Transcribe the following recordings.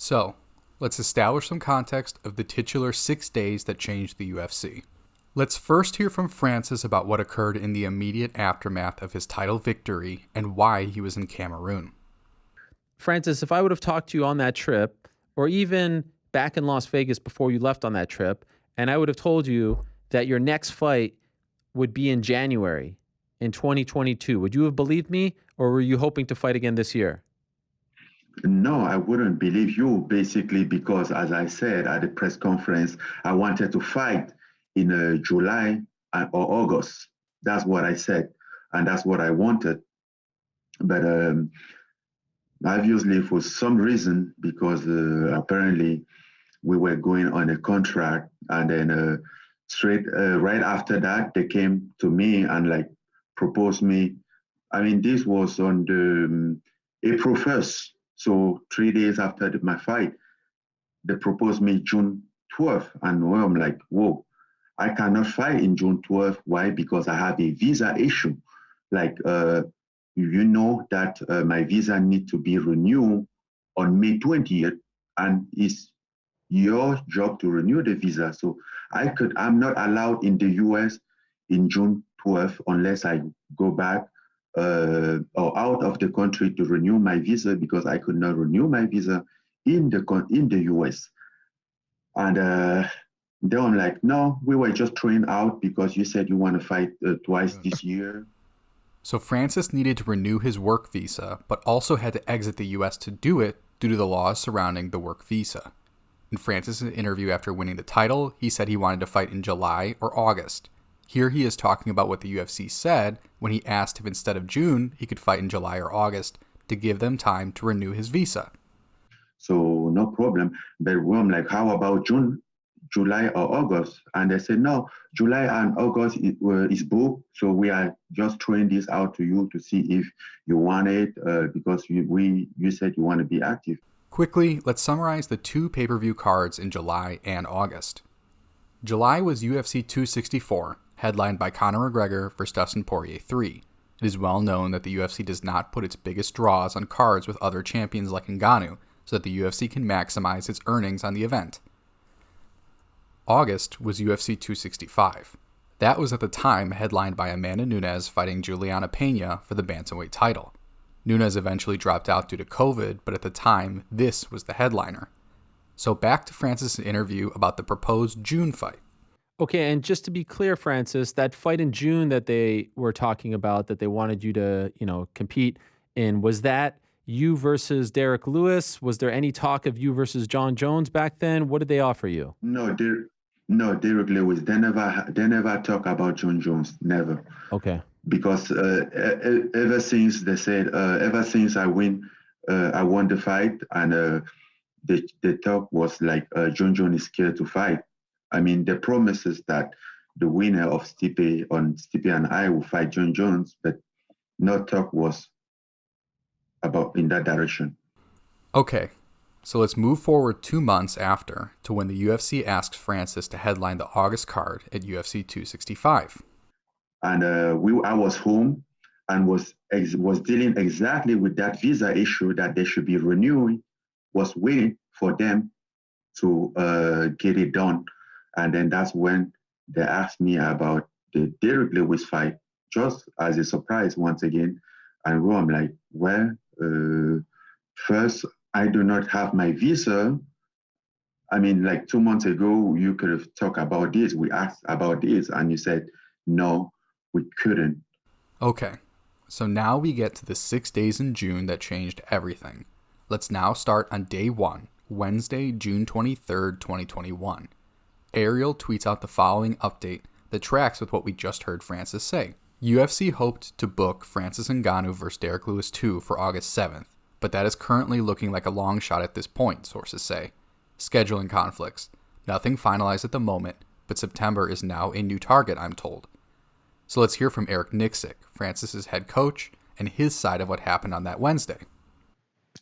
So, let's establish some context of the titular 6 days that changed the UFC. Let's first hear from Francis about what occurred in the immediate aftermath of his title victory and why he was in Cameroon. Francis, if I would have talked to you on that trip, or even back in Las Vegas before you left on that trip, and I would have told you that your next fight would be in January in 2022, would you have believed me, or were you hoping to fight again this year? No, I wouldn't believe you, basically, because as I said at the press conference, I wanted to fight in July or August. That's what I said, and that's what I wanted. But obviously, for some reason, because apparently we were going on a contract, and then straight right after that, they came to me and like proposed me. I mean, this was on the April 1st, so 3 days after my fight, they proposed me June 12th, and well, I'm like, whoa, I cannot fight in June 12th. Why? Because I have a visa issue. Like, you know that my visa need to be renewed on May 20th, and it's your job to renew the visa. So I'm not allowed in the US in June 12th unless I go back or out of the country to renew my visa, because I could not renew my visa in the US. And then I'm like, no, we were just throwing out because you said you want to fight twice this year. So Francis needed to renew his work visa, but also had to exit the US to do it due to the laws surrounding the work visa. In Francis' interview after winning the title, he said he wanted to fight in July or August. Here he is talking about what the UFC said when he asked if instead of June, he could fight in July or August to give them time to renew his visa. So no problem. But I'm like, how about June, July or August? And they said, no, July and August is booked. So we are just throwing this out to you to see if you want it, because you said you want to be active. Quickly, let's summarize the two pay-per-view cards in July and August. July was UFC 264, headlined by Conor McGregor vs. Dustin Poirier 3. It is well known that the UFC does not put its biggest draws on cards with other champions like Ngannou, so that the UFC can maximize its earnings on the event. August was UFC 265. That was at the time headlined by Amanda Nunes fighting Juliana Pena for the bantamweight title. Nunes eventually dropped out due to COVID, but at the time, this was the headliner. So back to Francis' interview about the proposed June fight. Okay, and just to be clear, Francis, that fight in June that they were talking about, that they wanted you to, compete in, was that you versus Derek Lewis? Was there any talk of you versus John Jones back then? What did they offer you? No, Derek Lewis. They never talk about John Jones. Never. Okay. Because ever since they said, ever since I won the fight, and the talk was like John Jones is scared to fight. I mean, the promises that the winner of Stipe and I will fight John Jones, but no talk was about in that direction. Okay, so let's move forward 2 months after to when the UFC asked Francis to headline the August card at UFC 265. And I was home and was dealing exactly with that visa issue that they should be renewing, was waiting for them to get it done. And then that's when they asked me about the Derek Lewis fight, just as a surprise once again. And I'm like, well, first, I do not have my visa. I mean, like 2 months ago, you could have talked about this. We asked about this, and you said, no, we couldn't. Okay, so now we get to the 6 days in June that changed everything. Let's now start on day 1, Wednesday, June 23rd, 2021. Ariel tweets out the following update that tracks with what we just heard Francis say. UFC hoped to book Francis Ngannou vs. Derek Lewis 2 for August 7th, but that is currently looking like a long shot at this point, sources say. Scheduling conflicts. Nothing finalized at the moment, but September is now a new target, I'm told. So let's hear from Eric Nixick, Francis' head coach, and his side of what happened on that Wednesday.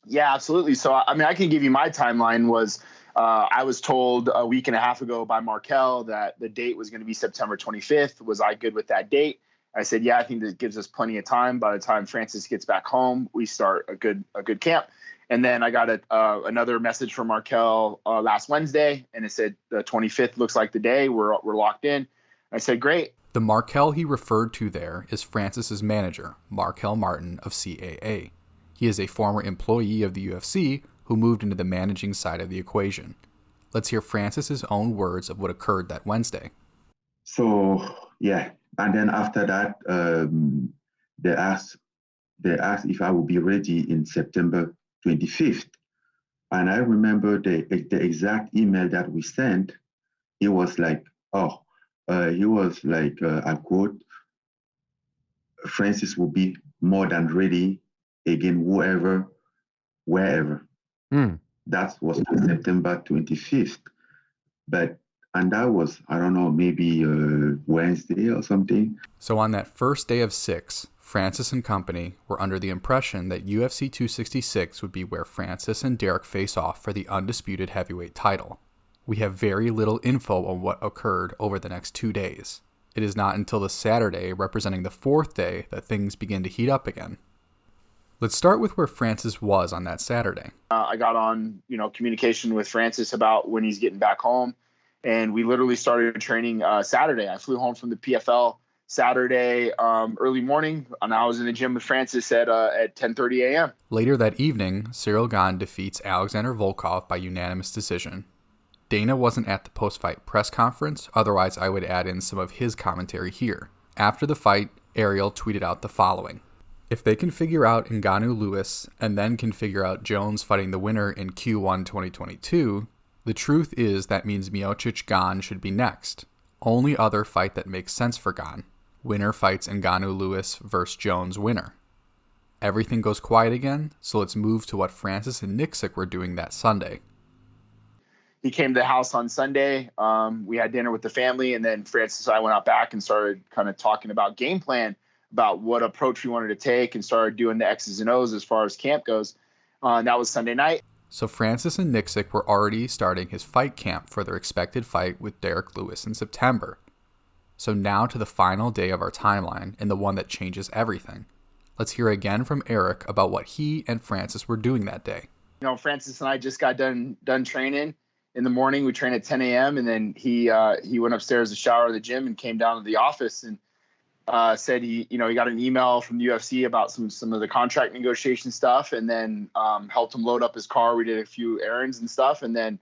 Yeah, absolutely. So, I mean, I can give you my timeline was I was told a week and a half ago by Markel that the date was going to be September 25th. Was I good with that date? I said, yeah, I think that gives us plenty of time. By the time Francis gets back home, we start a good camp. And then I got another message from Markel last Wednesday, and it said the 25th looks like the day. We're locked in. I said, great. The Markel he referred to there is Francis's manager, Markel Martin of CAA. He is a former employee of the UFC who moved into the managing side of the equation. Let's hear Francis's own words of what occurred that Wednesday. So, yeah. And then after that, they asked if I would be ready in September 25th. And I remember the exact email that we sent. It was like, he was like, I quote, Francis will be more than ready again, whoever, wherever. That was September 25th. And that was, I don't know, maybe Wednesday or something. So on that first day of 6, Francis and company were under the impression that UFC 266 would be where Francis and Derek face off for the undisputed heavyweight title. We have very little info on what occurred over the next 2 days. It is not until the Saturday, representing the 4th day, that things begin to heat up again. Let's start with where Francis was on that Saturday. I got on, communication with Francis about when he's getting back home, and we literally started training Saturday. I flew home from the PFL Saturday early morning, and I was in the gym with Francis at 10:30 a.m. Later that evening, Cyril Gane defeats Alexander Volkov by unanimous decision. Dana wasn't at the post-fight press conference, otherwise I would add in some of his commentary here. After the fight, Ariel tweeted out the following. If they can figure out Ngannou Lewis and then can figure out Jones fighting the winner in Q1 2022, the truth is that means Miocic Gane should be next. Only other fight that makes sense for Gane. Winner fights Ngannou Lewis versus Jones winner. Everything goes quiet again, so let's move to what Francis and Nixick were doing that Sunday. He came to the house on Sunday. We had dinner with the family, and then Francis and I went out back and started kind of talking about game plan, about what approach we wanted to take, and started doing the X's and O's as far as camp goes. That was Sunday night. So Francis and Nixick were already starting his fight camp for their expected fight with Derek Lewis in September. So now to the final day of our timeline, and the one that changes everything. Let's hear again from Eric about what he and Francis were doing that day. Francis and I just got done training. In the morning, we trained at 10 a.m. and then he went upstairs to shower at the gym and came down to the office and said he got an email from the UFC about some of the contract negotiation stuff, and then helped him load up his car. We did a few errands and stuff, and then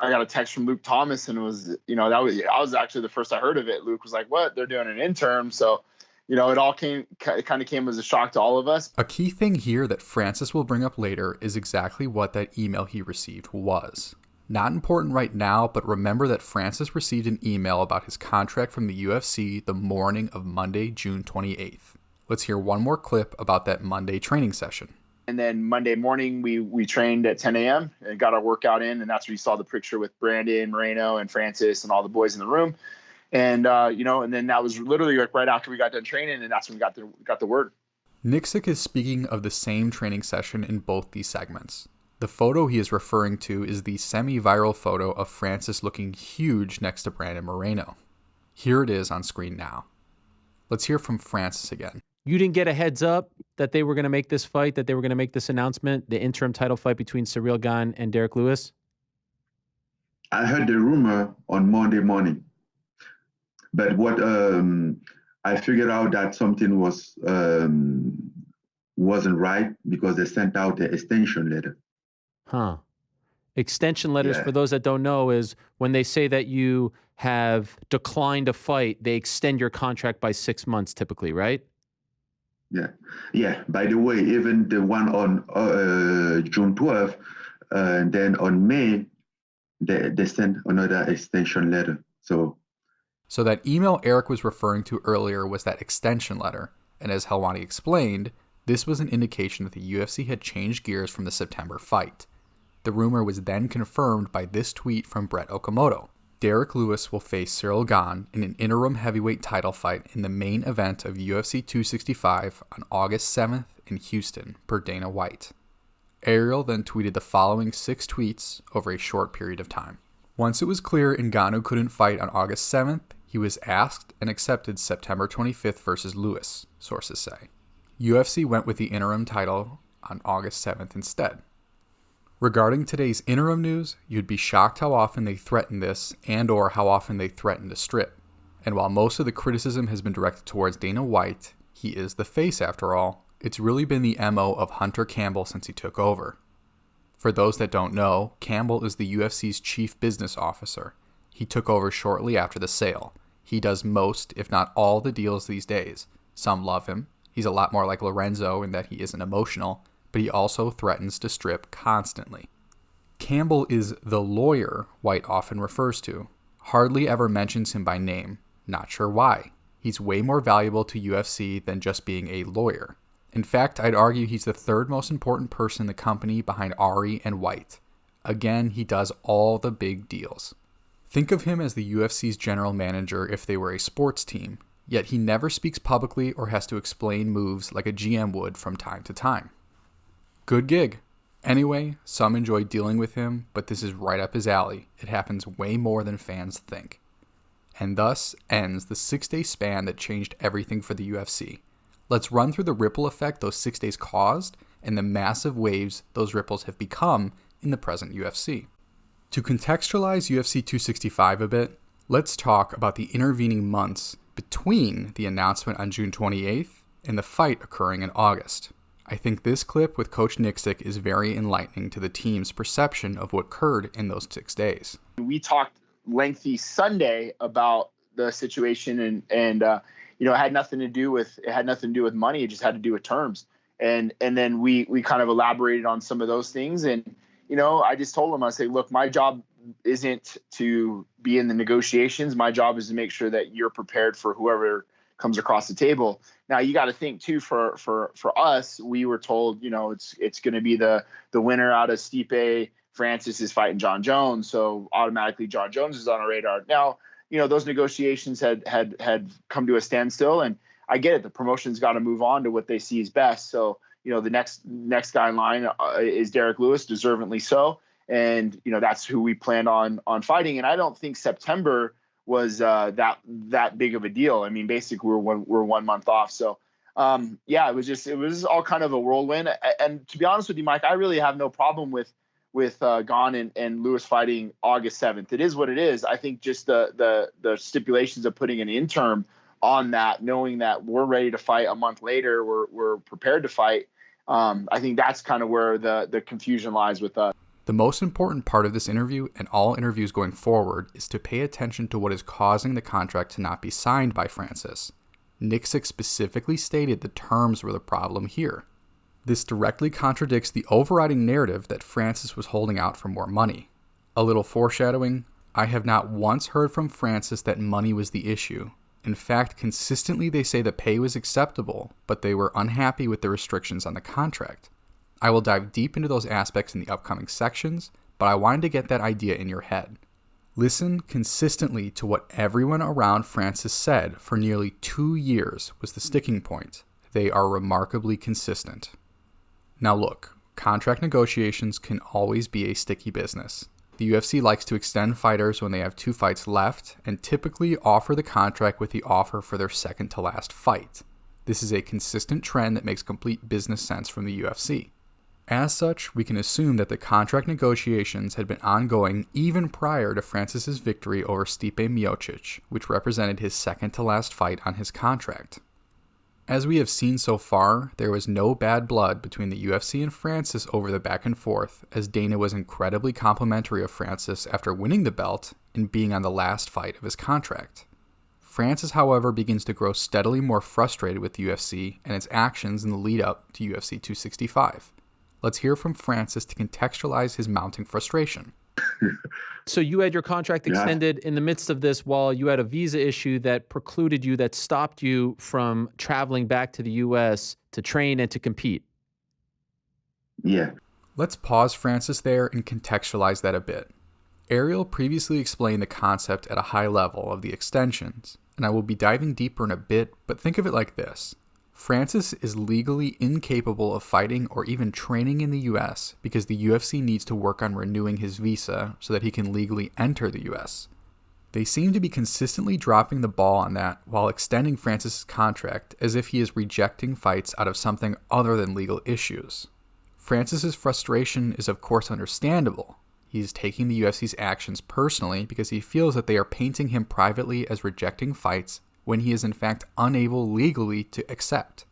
I got a text from Luke Thomas, and it was I was actually the first I heard of it. Luke was like, "What? They're doing an interim?" So it all came as a shock to all of us. A key thing here that Francis will bring up later is exactly what that email he received was. Not important right now, but remember that Francis received an email about his contract from the UFC the morning of Monday, June 28th. Let's hear one more clip about that Monday training session. And then Monday morning, we trained at 10 a.m. and got our workout in, and that's where you saw the picture with Brandon, Moreno, and Francis and all the boys in the room. And, and then that was literally like right after we got done training, and that's when we got the word. Nixick is speaking of the same training session in both these segments. The photo he is referring to is the semi-viral photo of Francis looking huge next to Brandon Moreno. Here it is on screen now. Let's hear from Francis again. You didn't get a heads up that they were going to make this fight, that they were going to make this announcement, the interim title fight between Cyril Gane and Derek Lewis? I heard the rumor on Monday morning. But what I figured out that something wasn't right because they sent out the extension letter. Huh. Extension letters, for those that don't know, is when they say that you have declined a fight, they extend your contract by 6 months typically, right? Yeah. By the way, even the one on June 12th, and then on May, they sent another extension letter. So that email Eric was referring to earlier was that extension letter. And as Helwani explained, this was an indication that the UFC had changed gears from the September fight. The rumor was then confirmed by this tweet from Brett Okamoto. Derek Lewis will face Cyril Gane in an interim heavyweight title fight in the main event of UFC 265 on August 7th in Houston, per Dana White. Ariel then tweeted the following 6 tweets over a short period of time. Once it was clear Ngannou couldn't fight on August 7th, he was asked and accepted September 25th versus Lewis, sources say. UFC went with the interim title on August 7th instead. Regarding today's interim news, you'd be shocked how often they threaten this and or how often they threaten to strip. And while most of the criticism has been directed towards Dana White, he is the face after all, it's really been the MO of Hunter Campbell since he took over. For those that don't know, Campbell is the UFC's chief business officer. He took over shortly after the sale. He does most, if not all, the deals these days. Some love him. He's a lot more like Lorenzo in that he isn't emotional, but he also threatens to strip constantly. Campbell is the lawyer White often refers to. Hardly ever mentions him by name. Not sure why. He's way more valuable to UFC than just being a lawyer. In fact, I'd argue he's the third most important person in the company behind Ari and White. Again, he does all the big deals. Think of him as the UFC's general manager if they were a sports team, yet he never speaks publicly or has to explain moves like a GM would from time to time. Good gig. Anyway, some enjoy dealing with him, but this is right up his alley. It happens way more than fans think. And thus ends the 6-day span that changed everything for the UFC. Let's run through the ripple effect those 6 days caused and the massive waves those ripples have become in the present UFC. To contextualize UFC 265 a bit, let's talk about the intervening months between the announcement on June 28th and the fight occurring in August. I think this clip with Coach Nixick is very enlightening to the team's perception of what occurred in those 6 days. We talked lengthy Sunday about the situation, and it had nothing to do with money. It just had to do with terms. And then we kind of elaborated on some of those things. And I just told him, I say, look, my job isn't to be in the negotiations. My job is to make sure that you're prepared for whoever comes across the table. Now you got to think too, for us, we were told, it's going to be the winner out of Stipe. Francis is fighting John Jones. So automatically John Jones is on our radar. Now, those negotiations had come to a standstill, and I get it. The promotion's got to move on to what they see as best. So, the next guy in line is Derek Lewis, deservedly so. And, that's who we planned on fighting. And I don't think September was that big of a deal. I mean, basically we're 1 month off. So it was all kind of a whirlwind. And to be honest with you, Mike, I really have no problem with Gane and Lewis fighting August 7th. It is what it is. I think just the stipulations of putting an interim on that, knowing that we're ready to fight a month later, we're prepared to fight. I think that's kind of where the confusion lies with us. The most important part of this interview and all interviews going forward is to pay attention to what is causing the contract to not be signed by Francis. Nixick specifically stated the terms were the problem here. This directly contradicts the overriding narrative that Francis was holding out for more money. A little foreshadowing, I have not once heard from Francis that money was the issue. In fact, consistently they say the pay was acceptable, but they were unhappy with the restrictions on the contract. I will dive deep into those aspects in the upcoming sections, but I wanted to get that idea in your head. Listen consistently to what everyone around Francis said for nearly 2 years was the sticking point. They are remarkably consistent. Now look, contract negotiations can always be a sticky business. The UFC likes to extend fighters when they have 2 fights left and typically offer the contract with the offer for their second to last fight. This is a consistent trend that makes complete business sense from the UFC. As such, we can assume that the contract negotiations had been ongoing even prior to Francis's victory over Stipe Miocic, which represented his second to last fight on his contract. As we have seen so far, there was no bad blood between the UFC and Francis over the back and forth, as Dana was incredibly complimentary of Francis after winning the belt and being on the last fight of his contract. Francis, however, begins to grow steadily more frustrated with the UFC and its actions in the lead-up to UFC 265. Let's hear from Francis to contextualize his mounting frustration. So you had your contract extended in the midst of this while you had a visa issue that precluded you, that stopped you from traveling back to the U.S. to train and to compete. Yeah. Let's pause Francis there and contextualize that a bit. Ariel previously explained the concept at a high level of the extensions, and I will be diving deeper in a bit, but think of it like this. Francis is legally incapable of fighting or even training in the US because the UFC needs to work on renewing his visa so that he can legally enter the US. They seem to be consistently dropping the ball on that while extending Francis's contract as if he is rejecting fights out of something other than legal issues. Francis's frustration is of course understandable. He's taking the UFC's actions personally because he feels that they are painting him privately as rejecting fights when he is in fact unable legally to accept.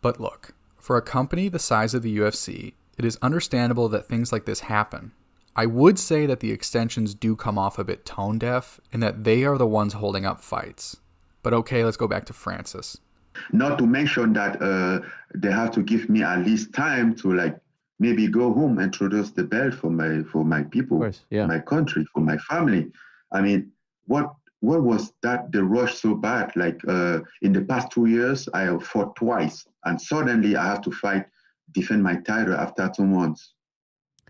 But look, for a company the size of the UFC, it is understandable that things like this happen. I would say that the extensions do come off a bit tone deaf and that they are the ones holding up fights. But okay, let's go back to Francis. Not to mention that they have to give me at least time to like maybe go home and introduce the belt for my people, course, yeah. my country, for my family. I mean, what was that the rush so bad? Like in the past 2 years, I have fought twice, and suddenly I have to defend my title after 2 months.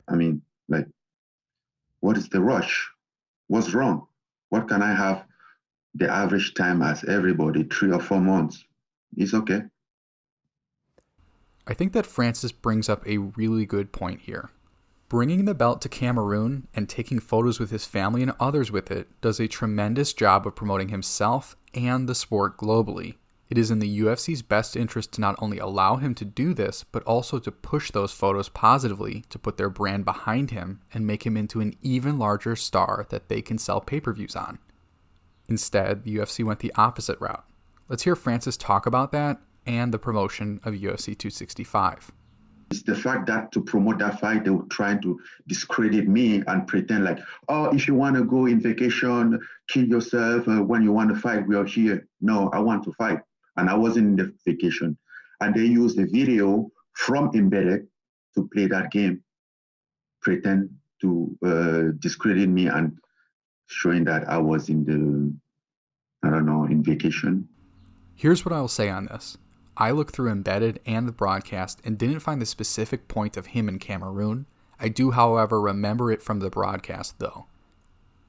I mean, like, what is the rush? What's wrong? What can I have the average time as everybody, 3 or 4 months? It's okay. I think that Francis brings up a really good point here. Bringing the belt to Cameroon and taking photos with his family and others with it does a tremendous job of promoting himself and the sport globally. It is in the UFC's best interest to not only allow him to do this, but also to push those photos positively to put their brand behind him and make him into an even larger star that they can sell pay-per-views on. Instead, the UFC went the opposite route. Let's hear Francis talk about that and the promotion of UFC 265. It's the fact that to promote that fight, they were trying to discredit me and pretend like, oh, if you want to go in vacation, kill yourself. When you want to fight, we are here. No, I want to fight. And I wasn't in the vacation. And they used a video from Embedded to play that game, pretend to discredit me and showing that I was in vacation. Here's what I will say on this. I looked through Embedded and the broadcast and didn't find the specific point of him in Cameroon. I do, however, remember it from the broadcast, though.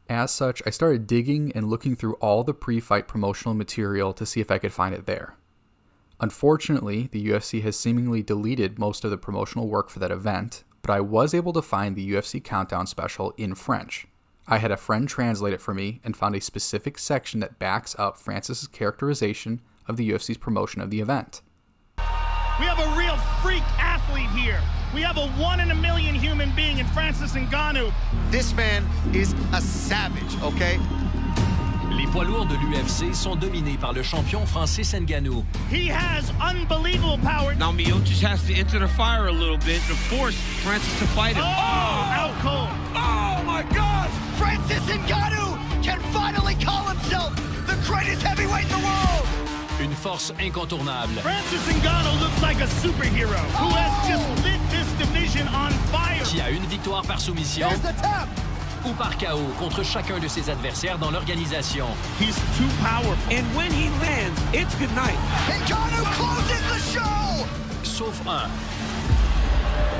As such, I started digging and looking through all the pre-fight promotional material to see if I could find it there. Unfortunately, the UFC has seemingly deleted most of the promotional work for that event, but I was able to find the UFC Countdown special in French. I had a friend translate it for me and found a specific section that backs up Francis's characterization of the UFC's promotion of the event. We have a real freak athlete here. We have a 1 in a million human being in Francis Ngannou. This man is a savage, okay? Les poids lourds de l'UFC sont dominés par le champion Francis Ngannou. He has unbelievable power. Now Miocic has to enter the fire a little bit to force Francis to fight him. Out cold. Oh my gosh! Francis Ngannou can finally call himself the greatest heavyweight in the world! Une force incontournable. Francis Ngannou looks like a superhero who has just lit this division on fire. Qui a une victoire par soumission There's the tap! ou par KO contre chacun de ses adversaires dans l'organisation. He's too powerful. And when he lands, it's good night. Ngannou closes the show! Sauf un.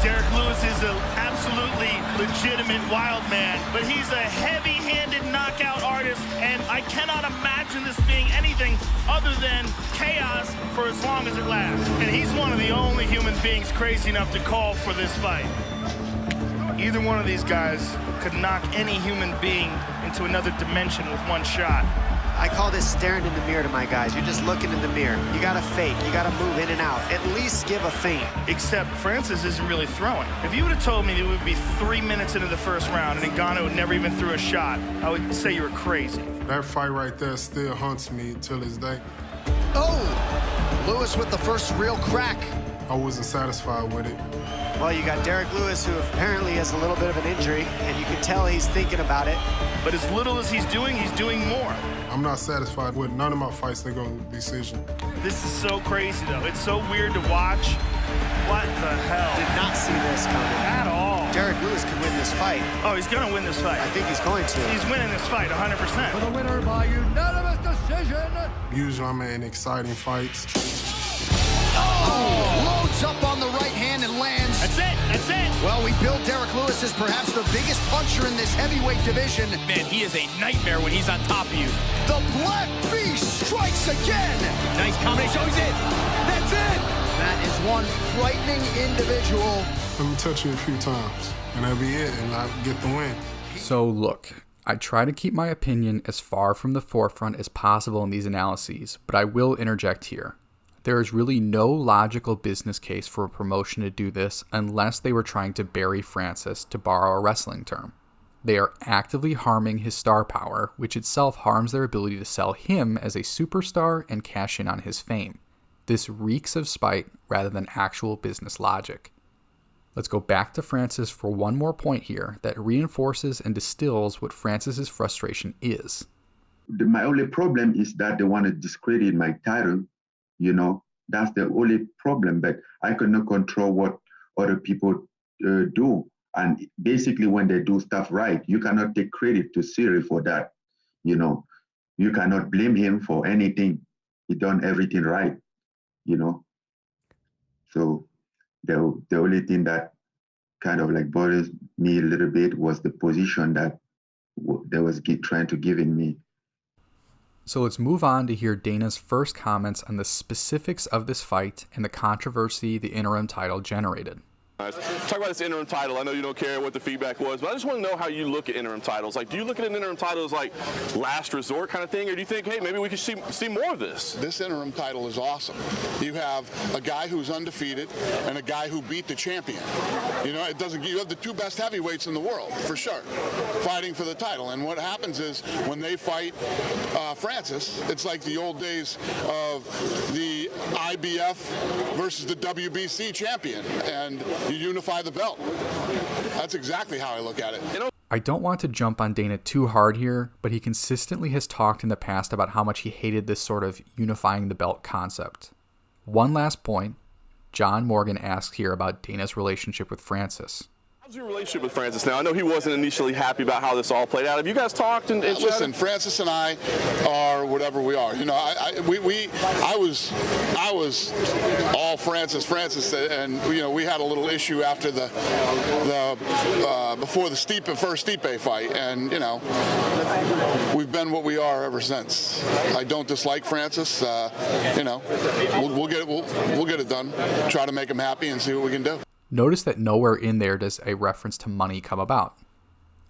Derek Lewis is an absolutely legitimate wild man, but he's a heavy-handed knockout artist, and I cannot imagine this being anything other than chaos for as long as it lasts. And he's one of the only human beings crazy enough to call for this fight. Either one of these guys could knock any human being into another dimension with one shot. I call this staring in the mirror to my guys. You're just looking in the mirror. You gotta fake. You gotta move in and out. At least give a feint. Except Francis isn't really throwing. If you would have told me it would be 3 minutes into the first round and Ngannou never even threw a shot, I would say you were crazy. That fight right there still haunts me till this day. Oh! Lewis with the first real crack. I wasn't satisfied with it. Well, you got Derek Lewis, who apparently has a little bit of an injury, and you can tell he's thinking about it. But as little as he's doing more. I'm not satisfied with none of my fights that go decision. This is so crazy, though. It's so weird to watch. What the hell? Did not see this coming. At all. Derek Lewis can win this fight. Oh, he's going to win this fight. I think he's going to. He's winning this fight 100%. For the winner by unanimous decision. Usually I'm in exciting fights. Oh! Loads up on the right hand and lands. That's it. That's it. Well, we build Derek Lewis as perhaps the biggest puncher in this heavyweight division. Man, he is a nightmare when he's on top of you. The Black Beast strikes again. Nice combination. Oh, he's it. That's it. That is one frightening individual. Let me touch you a few times, and that'll be it, and I get the win. So look, I try to keep my opinion as far from the forefront as possible in these analyses, but I will interject here. There is really no logical business case for a promotion to do this unless they were trying to bury Francis, to borrow a wrestling term. They are actively harming his star power, which itself harms their ability to sell him as a superstar and cash in on his fame. This reeks of spite rather than actual business logic. Let's go back to Francis for one more point here that reinforces and distills what Francis's frustration is. My only problem is that they want to discredit my title. That's the only problem. But I cannot control what other people do. And basically, when they do stuff right, you cannot take credit to Cyril for that. You cannot blame him for anything. He done everything right. So the only thing that kind of like bothers me a little bit was the position that they was trying to give in me. So let's move on to hear Dana's first comments on the specifics of this fight and the controversy the interim title generated. Talk about this interim title. I know you don't care what the feedback was, but I just want to know how you look at interim titles. Like, do you look at an interim title as like last resort kind of thing, or do you think, hey, maybe we could see more of this? This interim title is awesome. You have a guy who's undefeated and a guy who beat the champion. You have the two best heavyweights in the world, for sure, fighting for the title. And what happens is when they fight Francis, it's like the old days of the IBF versus the WBC champion, and you unify the belt. That's exactly how I look at it. I don't want to jump on Dana too hard here, but he consistently has talked in the past about how much he hated this sort of unifying the belt concept. One last point, John Morgan asks here about Dana's relationship with Francis. How's your relationship with Francis now? I know he wasn't initially happy about how this all played out. Have you guys talked and listen, Francis and I are whatever we are. I was all Francis, and we had a little issue after before the first Stipe fight, and we've been what we are ever since. I don't dislike Francis. We'll get it done. Try to make him happy and see what we can do. Notice that nowhere in there does a reference to money come about.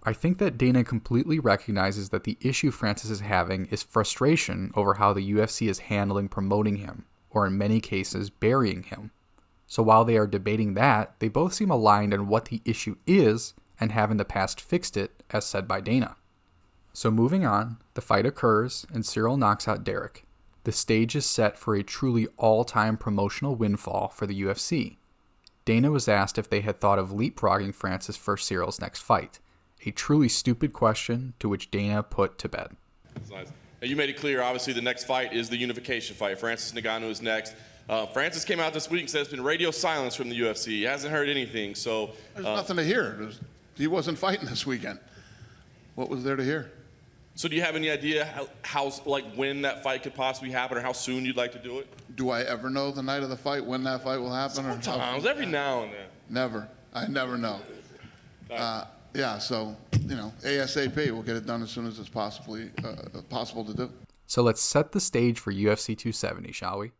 I think that Dana completely recognizes that the issue Francis is having is frustration over how the UFC is handling promoting him, or in many cases, burying him. So while they are debating that, they both seem aligned on what the issue is and have in the past fixed it, as said by Dana. So moving on, the fight occurs and Cyril knocks out Derek. The stage is set for a truly all-time promotional windfall for the UFC. Dana was asked if they had thought of leapfrogging Francis for Cyril's next fight. A truly stupid question to which Dana put to bed. Nice. You made it clear, obviously, the next fight is the unification fight. Francis Ngannou is next. Francis came out this week and said it's been radio silence from the UFC. He hasn't heard anything. So there's nothing to hear. He wasn't fighting this weekend. What was there to hear? So do you have any idea how when that fight could possibly happen, or how soon you'd like to do it? Do I ever know the night of the fight, when that fight will happen? Sometimes, every now and then. Never. I never know. So, ASAP, we'll get it done as soon as it's possible to do. So let's set the stage for UFC 270, shall we?